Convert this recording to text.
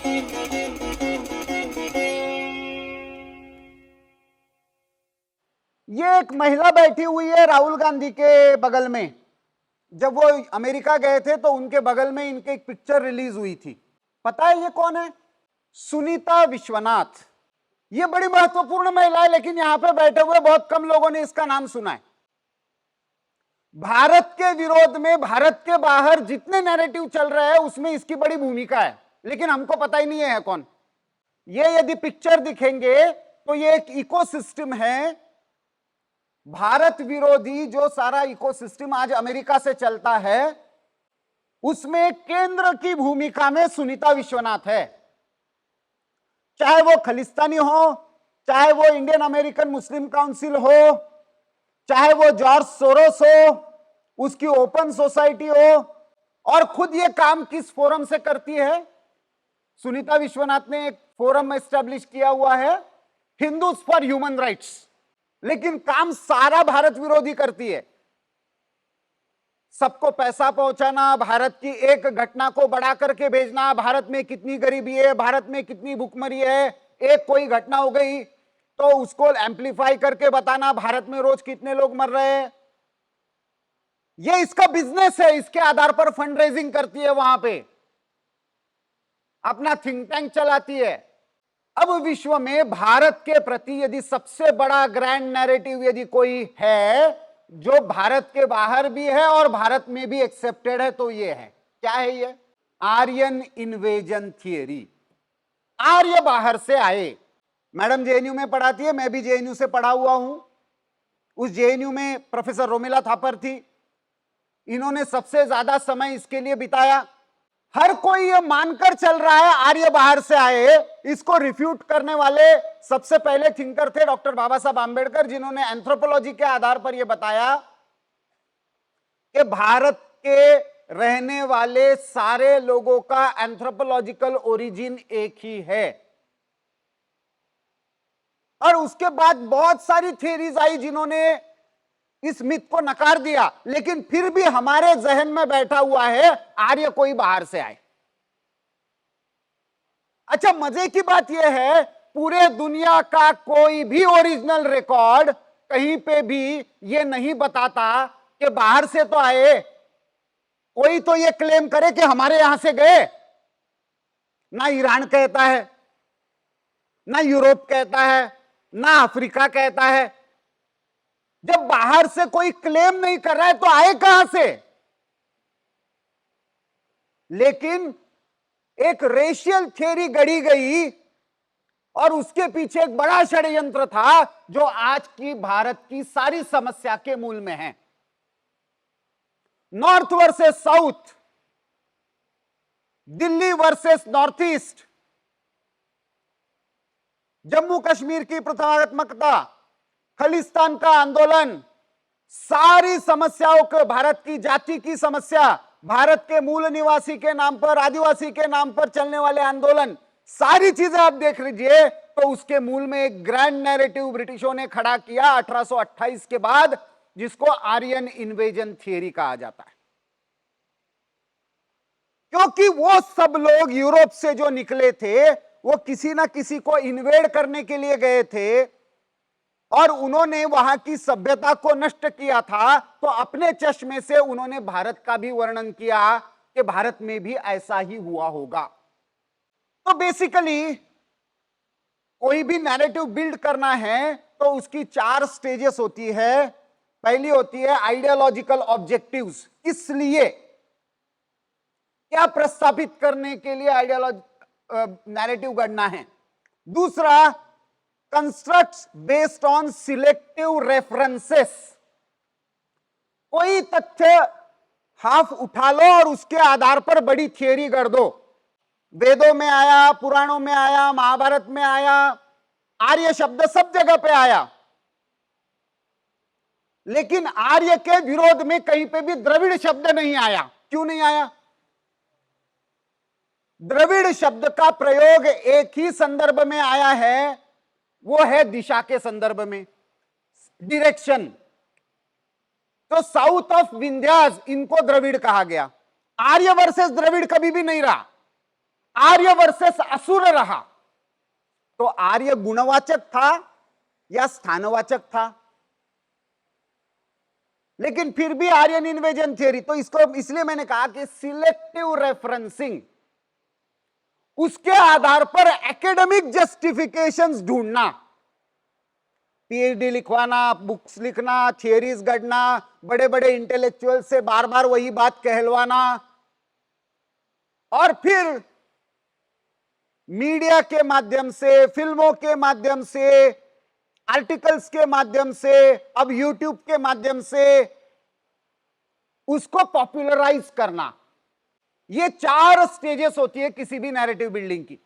ये एक महिला बैठी हुई है राहुल गांधी के बगल में। जब वो अमेरिका गए थे तो उनके बगल में इनकी एक पिक्चर रिलीज हुई थी। पता है ये कौन है? सुनीता विश्वनाथ। ये बड़ी महत्वपूर्ण महिला है, लेकिन यहां पे बैठे हुए बहुत कम लोगों ने इसका नाम सुना है। भारत के विरोध में, भारत के बाहर जितने नैरेटिव चल रहे हैं उसमें इसकी बड़ी भूमिका है, लेकिन हमको पता ही नहीं है कौन। ये यदि पिक्चर दिखेंगे तो ये एक इकोसिस्टम है, भारत विरोधी जो सारा इकोसिस्टम आज अमेरिका से चलता है, उसमें केंद्र की भूमिका में सुनीता विश्वनाथ है। चाहे वो खलिस्तानी हो, चाहे वो इंडियन अमेरिकन मुस्लिम काउंसिल हो, चाहे वो जॉर्ज सोरोस हो, उसकी ओपन सोसाइटी हो, और खुद ये काम किस फोरम से करती है? सुनीता विश्वनाथ ने एक फोरम एस्टेब्लिश किया हुआ है, हिंदूज फॉर ह्यूमन राइट्स, लेकिन काम सारा भारत विरोधी करती है। सबको पैसा पहुंचाना, भारत की एक घटना को बढ़ा करके भेजना, भारत में कितनी गरीबी है, भारत में कितनी भूखमरी है, एक कोई घटना हो गई तो उसको एम्पलीफाई करके बताना भारत में रोज कितने लोग मर रहे हैं। ये इसका बिजनेस है, इसके आधार पर फंड रेजिंग करती है, वहां पे अपना थिंक टैंक चलाती है। अब विश्व में भारत के प्रति यदि सबसे बड़ा ग्रैंड नैरेटिव यदि कोई है जो भारत के बाहर भी है और भारत में भी एक्सेप्टेड है, तो ये है। क्या है ये? Aryan invasion theory. आर्य बाहर से आए। मैडम जेएनयू में पढ़ाती है, मैं भी जेएनयू से पढ़ा हुआ हूं। उस जेएनयू में प्रोफेसर रोमिला थापर थी, इन्होंने सबसे ज्यादा समय इसके लिए बिताया। हर कोई ये मानकर चल रहा है आर्य बाहर से आए। इसको रिफ्यूट करने वाले सबसे पहले थिंकर थे डॉक्टर बाबा साहब आंबेडकर, जिन्होंने एंथ्रोपोलॉजी के आधार पर यह बताया कि भारत के रहने वाले सारे लोगों का एंथ्रोपोलॉजिकल ओरिजिन एक ही है। और उसके बाद बहुत सारी थ्योरीज आई जिन्होंने इस मिथ को नकार दिया, लेकिन फिर भी हमारे जहन में बैठा हुआ है आर्य कोई बाहर से आए। अच्छा, मजे की बात यह है, पूरे दुनिया का कोई भी ओरिजिनल रिकॉर्ड कहीं पे भी यह नहीं बताता कि बाहर से तो आए। कोई तो यह क्लेम करे कि हमारे यहां से गए। ना ईरान कहता है, ना यूरोप कहता है, ना अफ्रीका कहता है। जब बाहर से कोई क्लेम नहीं कर रहा है तो आए कहां से? लेकिन एक रेशियल थ्योरी गढ़ी गई और उसके पीछे एक बड़ा षड्यंत्र था जो आज की भारत की सारी समस्या के मूल में है। North versus south, Delhi versus north east, Jammu Kashmir की प्रथमात्मकता, खालिस्तान का आंदोलन, सारी समस्याओं को, भारत की जाति की समस्या, भारत के मूल निवासी के नाम पर, आदिवासी के नाम पर चलने वाले आंदोलन, सारी चीजें आप देख लीजिए तो उसके मूल में एक ग्रैंड नैरेटिव ब्रिटिशों ने खड़ा किया 1828 के बाद, जिसको आर्यन इन्वेजन थियरी कहा जाता है। क्योंकि वो सब लोग यूरोप से जो निकले थे वो किसी ना किसी को इन्वेड करने के लिए गए थे और उन्होंने वहां की सभ्यता को नष्ट किया था, तो अपने चश्मे से उन्होंने भारत का भी वर्णन किया कि भारत में भी ऐसा ही हुआ होगा। तो बेसिकली कोई भी नैरेटिव बिल्ड करना है तो उसकी 4 स्टेजेस होती है। पहली होती है आइडियोलॉजिकल ऑब्जेक्टिव्स, इसलिए क्या प्रस्तावित करने के लिए नैरेटिव गढ़ना है। दूसरा, constructs based on selective references, कोई तथ्य हाफ उठा लो और उसके आधार पर बड़ी थियरी गढ़ दो। वेदों में आया, पुराणों में आया, महाभारत में आया, आर्य शब्द सब जगह पे आया, लेकिन आर्य के विरोध में कहीं पे भी द्रविड़ शब्द नहीं आया। क्यों नहीं आया? द्रविड़ शब्द का प्रयोग एक ही संदर्भ में आया है, वो है दिशा के संदर्भ में, डायरेक्शन। तो साउथ ऑफ विंध्यास, इनको द्रविड़ कहा गया। आर्य वर्सेस द्रविड़ कभी भी नहीं रहा। आर्य वर्सेस असुर रहा, तो आर्य गुणवाचक था या स्थानवाचक था? लेकिन फिर भी आर्यन इन्वेजन थियरी, तो इसको इसलिए मैंने कहा कि सिलेक्टिव रेफरेंसिंग, उसके आधार पर एकेडमिक जस्टिफिकेशंस ढूंढना, पीएचडी लिखवाना, बुक्स लिखना, थियरीज गढ़ना, बड़े बड़े इंटेलेक्चुअल से बार बार वही बात कहलवाना, और फिर मीडिया के माध्यम से, फिल्मों के माध्यम से, आर्टिकल्स के माध्यम से, अब यूट्यूब के माध्यम से उसको पॉपुलराइज करना। ये 4 स्टेजेस होती है किसी भी नैरेटिव बिल्डिंग की।